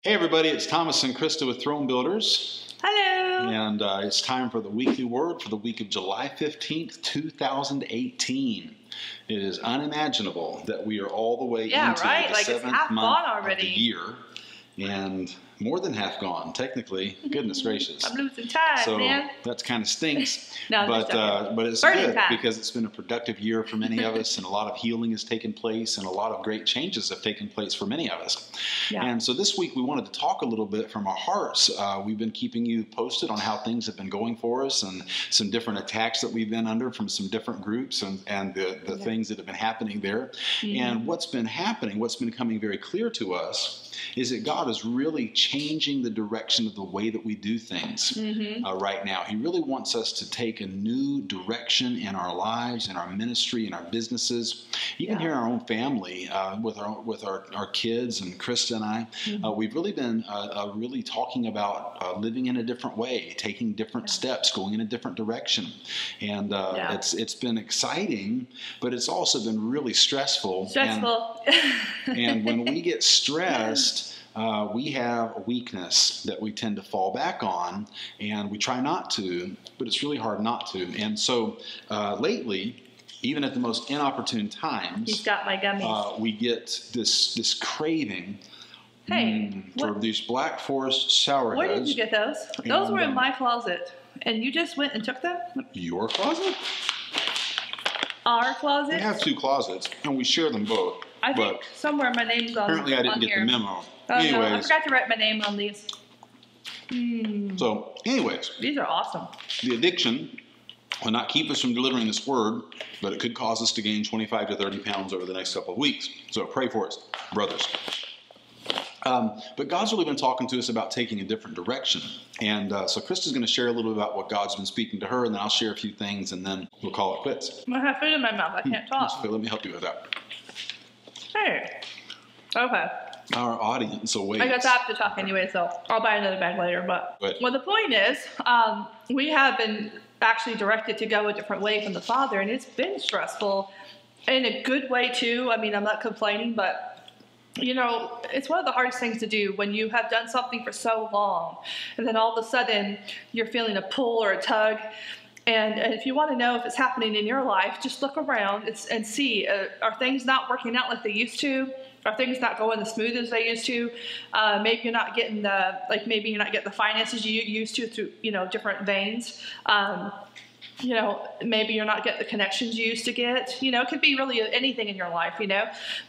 Hey everybody, it's Thomas and Krista with Throne Builders. Hello. And it's time for the weekly word for the week of July 15th, 2018. It is unimaginable that we are all the way into the seventh month of the year. And more than half gone, technically. Goodness gracious. I'm losing time, man. That kind of stinks. No, but it's Burning good time. because it's been a productive year for many of us, and a lot of healing has taken place, and a lot of great changes have taken place for many of us. Yeah. And so this week we wanted to talk a little bit from our hearts. We've been keeping you posted on how things have been going for us, and some different attacks that we've been under from some different groups, and the things that have been happening there. Mm-hmm. And what's been happening, what's been coming very clear to us, is that God is really changing the direction of the way that we do things right now. He really wants us to take a new direction in our lives, in our ministry, in our businesses, even here in our own family, with our kids and Krista and I. We've really been really talking about living in a different way, taking different steps, going in a different direction. And it's been exciting, but it's also been really stressful. And when we get stressed, we have a weakness that we tend to fall back on, and we try not to, but it's really hard not to. And so lately, even at the most inopportune times, he's got my gummies. We get this craving for these Black Forest Sour Heads. Where did you get those? Those were in my closet, and you just went and took them? Your closet? Our closet? We have two closets, and we share them both. I think somewhere my name's on. Apparently, I didn't get the memo. Anyways, no, I forgot to write my name on these. So, anyways, these are awesome. The addiction will not keep us from delivering this word, but it could cause us to gain 25 to 30 pounds over the next couple of weeks. So pray for us, brothers. But God's really been talking to us about taking a different direction. And so Krista's going to share a little bit about what God's been speaking to her, and then I'll share a few things, and then we'll call it quits. I have food in my mouth. I can't talk. Okay, let me help you with that. Hey. Okay. Our audience awaits. I guess I have to talk anyway, so I'll buy another bag later. But well, the point is, we have been actually directed to go a different way from the Father, and it's been stressful in a good way too. I mean, I'm not complaining, but you know, it's one of the hardest things to do when you have done something for so long, and then all of a sudden you're feeling a pull or a tug. And if you want to know if it's happening in your life, just look around and see, are things not working out like they used to? Are things not going as smooth as they used to? Maybe you're not getting the finances you used to through, different veins. Maybe you're not getting the connections you used to get. It could be really anything in your life,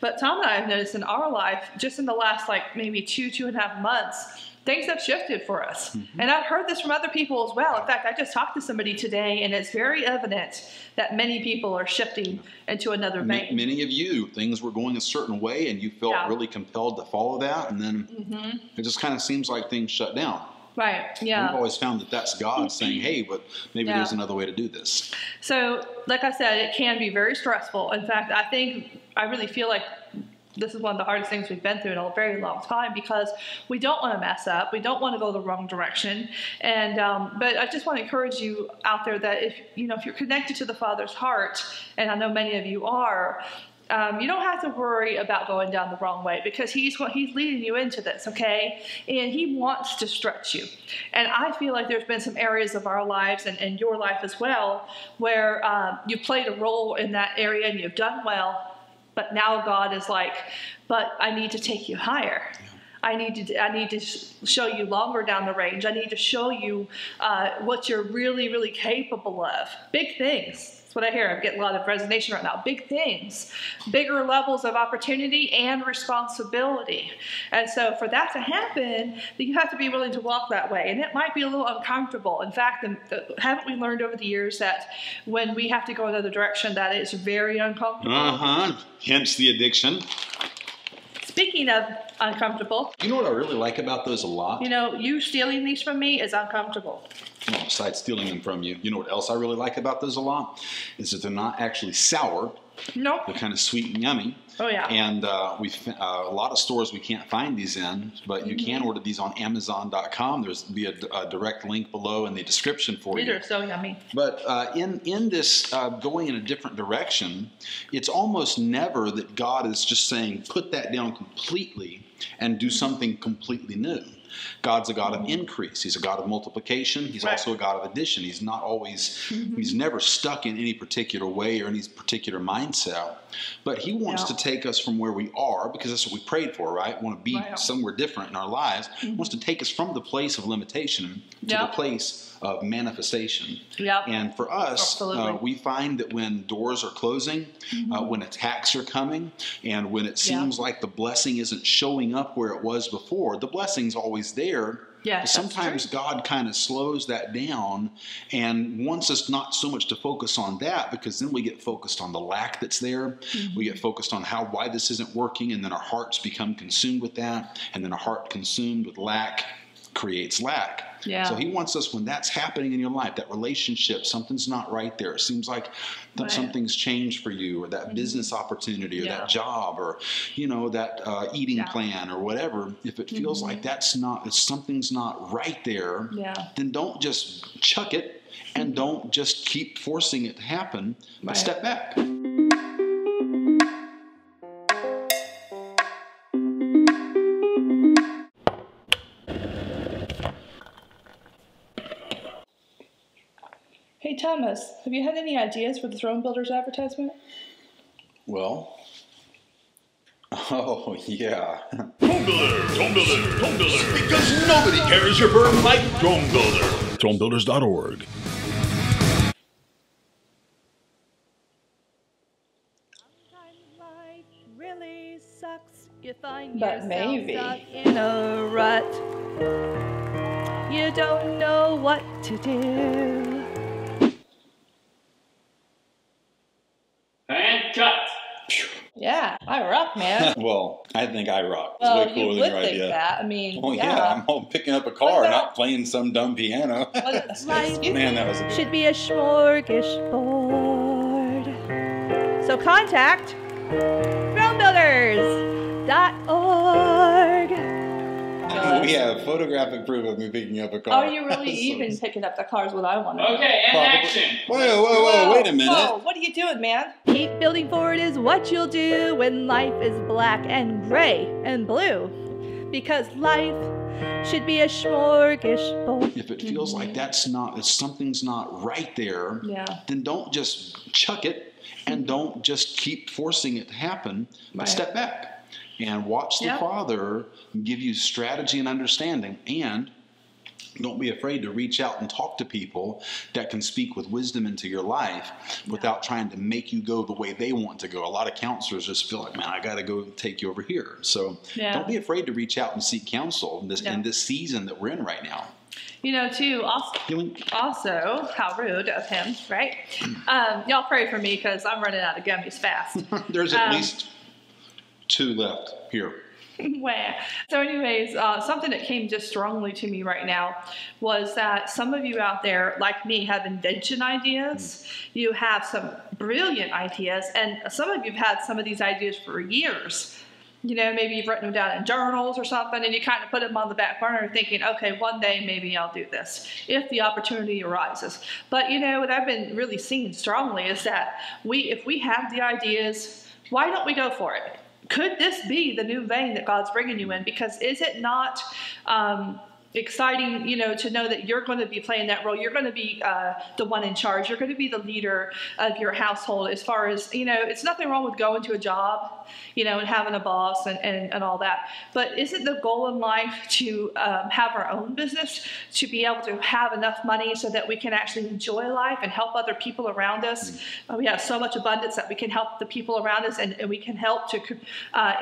But Tom and I have noticed in our life, just in the last maybe 2.5 months, things have shifted for us. And I've heard this from other people as well. In fact, I just talked to somebody today, and it's very evident that many people are shifting into another vein. Many of you, things were going a certain way, and you felt really compelled to follow that, and then it just kind of seems like things shut down. Right, yeah. We've always found that that's God saying, hey, but maybe there's another way to do this. So, like I said, it can be very stressful. In fact, I really feel like this is one of the hardest things we've been through in a very long time, because we don't want to mess up. We don't want to go the wrong direction. And but I just want to encourage you out there that if you're connected to the Father's heart, and I know many of you are, you don't have to worry about going down the wrong way, because he's leading you into this, okay? And he wants to stretch you. And I feel like there's been some areas of our lives, and your life as well, where you played a role in that area and you've done well. But now God is like, but I need to take you higher. I need to show you longer down the range. I need to show you what you're really, really capable of. Big things. That's what I hear. I'm getting a lot of resonation right now. Big things. Bigger levels of opportunity and responsibility. And so for that to happen, you have to be willing to walk that way. And it might be a little uncomfortable. In fact, haven't we learned over the years that when we have to go another direction, that is very uncomfortable? Hence the addiction. Speaking of uncomfortable. You know what I really like about those a lot? You stealing these from me is uncomfortable. Well, besides stealing them from you, you know what else I really like about those a lot? Is that they're not actually sour. Nope. They're kind of sweet and yummy. Oh, yeah. And a lot of stores we can't find these in, but you can order these on Amazon.com. There's be a direct link below in the description for you. These are so yummy. But in this going in a different direction, it's almost never that God is just saying, put that down completely and do something completely new. God's a God of increase. He's a God of multiplication. He's also a God of addition. He's not always, he's never stuck in any particular way or any particular mindset. But he wants to take us from where we are, because that's what we prayed for, right? We want to be somewhere different in our lives. He wants to take us from the place of limitation to the place of manifestation. And for us, we find that when doors are closing, when attacks are coming, and when it seems like the blessing isn't showing up where it was before, the blessing's always there. Sometimes God kind of slows that down and wants us not so much to focus on that, because then we get focused on the lack that's there. We get focused on why this isn't working, and then our hearts become consumed with that, and then a heart consumed with lack creates lack. So he wants us, when that's happening in your life, that relationship, something's not right there. It seems like something's changed for you, or that business opportunity, or that job, or, you know, that eating plan, or whatever. If it feels like if something's not right there, then don't just chuck it, and don't just keep forcing it to happen, but step back. Hey Thomas, have you had any ideas for the Throne Builders advertisement? Well, oh yeah. Throne Builder, Throne Builder, Throne Builder. Because nobody carries your burden like Throne Builder. ThroneBuilders.org. Sometimes life really sucks. You find But maybe. yourself stuck in a rut. You don't know what to do. And cut. Yeah, I rock, man. Well, I think I rock. It's Well, way you cooler would than your think idea. that. I mean, Well, yeah, I'm all picking up a car, What about- not playing some dumb piano. Life Man, that was a should be a smorgasbord. So contact thronebuilders.org. We have photographic proof of me picking up a car. Are you really even picking up the cars? What I want to know. Okay, and Probably. action. Whoa, wait a minute. Whoa, what are you doing, man? Keep building forward is what you'll do when life is black and gray and blue. Because life should be a smorgasbord. If it feels like if something's not right there, then don't just chuck it, and don't just keep forcing it to happen, but step back and watch the Father give you strategy and understanding. And don't be afraid to reach out and talk to people that can speak with wisdom into your life without trying to make you go the way they want to go. A lot of counselors just feel like, man, I got to go take you over here. So don't be afraid to reach out and seek counsel in this season that we're in right now. You know, too, also, how rude of him, right? Y'all pray for me, because I'm running out of gummies fast. There's at least 2 left here. So anyways, something that came just strongly to me right now was that some of you out there, like me, have invention ideas. You have some brilliant ideas, and some of you have had some of these ideas for years. You know, maybe you've written them down in journals or something, and you kind of put them on the back burner thinking, okay, one day maybe I'll do this if the opportunity arises. But, you know, what I've been really seeing strongly is that if we have the ideas, why don't we go for it? Could this be the new vein that God's bringing you in? Because is it not exciting, you know, to know that you're going to be playing that role? You're going to be the one in charge. You're going to be the leader of your household. As far as, you know, it's nothing wrong with going to a job, you know, and having a boss and all that. But isn't the goal in life to have our own business, to be able to have enough money so that we can actually enjoy life and help other people around us? We have so much abundance that we can help the people around us, and we can help to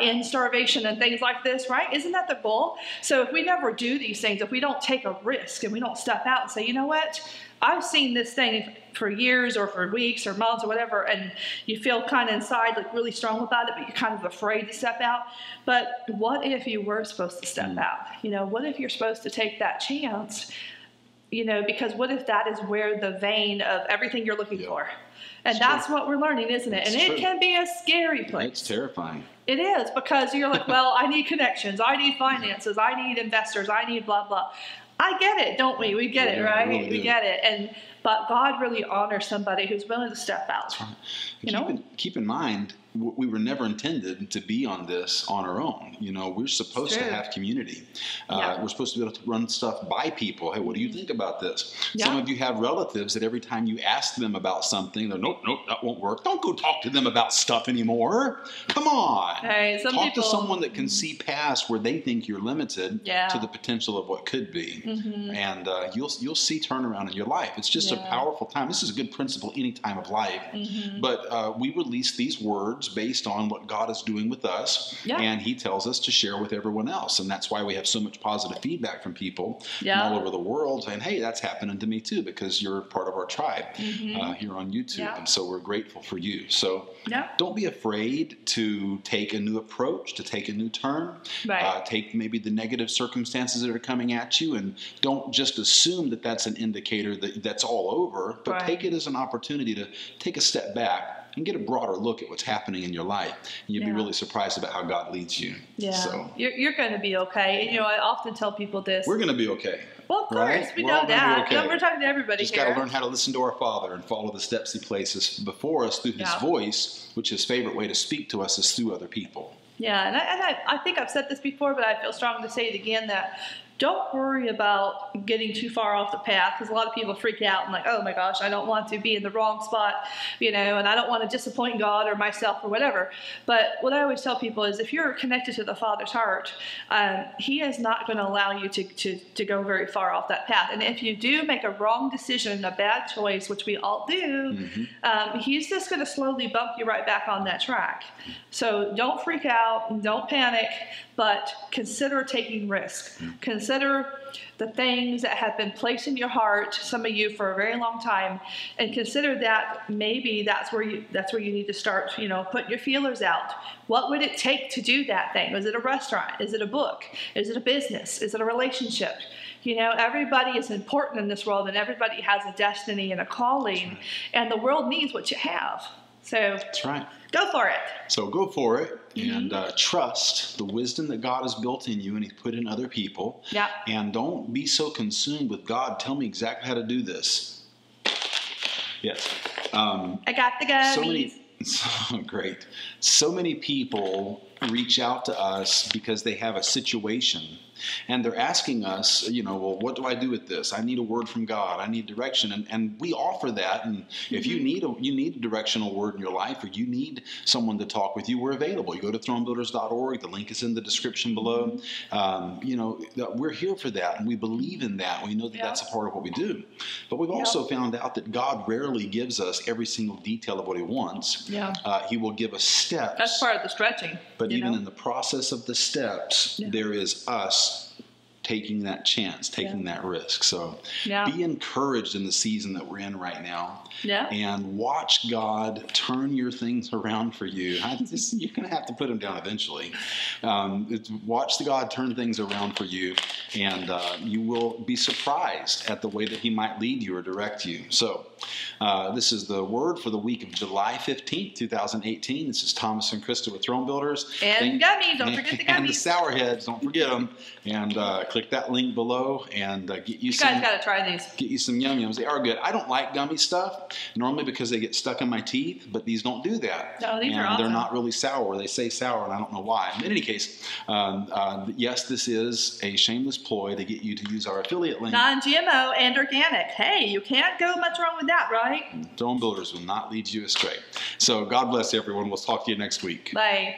end starvation and things like this, right? Isn't that the goal? So if we never do these things, if we don't take a risk and we don't step out and say, you know what, I've seen this thing for years or for weeks or months or whatever, and you feel kind of inside like really strong about it, but you're kind of afraid to step out. But what if you were supposed to step out? You know, what if you're supposed to take that chance? You know, because what if that is where the vein of everything you're looking for? And that's what we're learning, isn't it? And it can be a scary place. It's terrifying. It is, because you're like, well, I need connections, I need finances, I need investors, I need blah, blah. I get it, don't we? We get it, right? Really we get it. But God really honors somebody who's willing to step out. That's right. Keep in mind, we were never intended to be on this on our own. You know, we're supposed to have community. We're supposed to be able to run stuff by people. Hey, what do you think about this? Some of you have relatives that every time you ask them about something, they're, nope, that won't work. Don't go talk to them about stuff anymore. Come on. Hey, talk to someone that can see past where they think you're limited to the potential of what could be. And you'll see turnaround in your life. It's just a powerful time. This is a good principle any time of life. But we release these words based on what God is doing with us. And he tells us to share with everyone else. And that's why we have so much positive feedback from people from all over the world saying, hey, that's happening to me too, because you're part of our tribe here on YouTube. And so we're grateful for you. So don't be afraid to take a new approach, to take a new turn, take maybe the negative circumstances that are coming at you, and don't just assume that that's an indicator that that's all over, but take it as an opportunity to take a step back and get a broader look at what's happening in your life. And you'd be really surprised about how God leads you. So you're going to be okay. And, you know, I often tell people this. We're going to be okay. Well, of course, we know that. Okay. We're talking to everybody here. Just got to learn how to listen to our Father and follow the steps he places before us through his voice, which his favorite way to speak to us is through other people. Yeah, and I think I've said this before, but I feel strong to say it again, that don't worry about getting too far off the path, because a lot of people freak out and like, oh my gosh, I don't want to be in the wrong spot, you know, and I don't want to disappoint God or myself or whatever. But what I always tell people is if you're connected to the Father's heart, he is not going to allow you to go very far off that path. And if you do make a wrong decision, a bad choice, which we all do, he's just going to slowly bump you right back on that track. So don't freak out, don't panic, but consider taking risk. Consider the things that have been placed in your heart, some of you for a very long time, and consider that maybe that's where you need to start, you know, put your feelers out. What would it take to do that thing? Is it a restaurant? Is it a book? Is it a business? Is it a relationship? You know, everybody is important in this world, and everybody has a destiny and a calling, and the world needs what you have. So that's right. Go for it. So go for it and trust the wisdom that God has built in you and he's put in other people. Yeah. And don't be so consumed with God. Tell me exactly how to do this. Yes. I got the gummies. Great. So many people reach out to us because they have a situation. And they're asking us, you know, well, what do I do with this? I need a word from God. I need direction. And we offer that. And if you need a directional word in your life, or you need someone to talk with you, we're available. You go to thronebuilders.org. The link is in the description below. You know, we're here for that. And we believe in that. We know that that's a part of what we do. But we've also found out that God rarely gives us every single detail of what he wants. He will give us steps. That's part of the stretching. But even in the process of the steps, there is us taking that chance, taking that risk. So be encouraged in the season that we're in right now. And watch God turn your things around for you. You're going to have to put them down eventually. Watch God turn things around for you, and you will be surprised at the way that he might lead you or direct you. So this is the word for the week of July 15th, 2018. This is Thomas and Krista with Throne Builders. And gummies, don't forget the gummies. And the sour heads, don't forget them. And click that link below and get you some. You guys got to try these. Get you some Yum Yums. They are good. I don't like gummy stuff normally because they get stuck in my teeth, but these don't do that. No, these are awesome. They're not really sour. They say sour, and I don't know why. In any case, yes, this is a shameless ploy to get you to use our affiliate link. Non-GMO and organic. Hey, you can't go much wrong with that, right? Throne Builders will not lead you astray. So God bless everyone. We'll talk to you next week. Bye.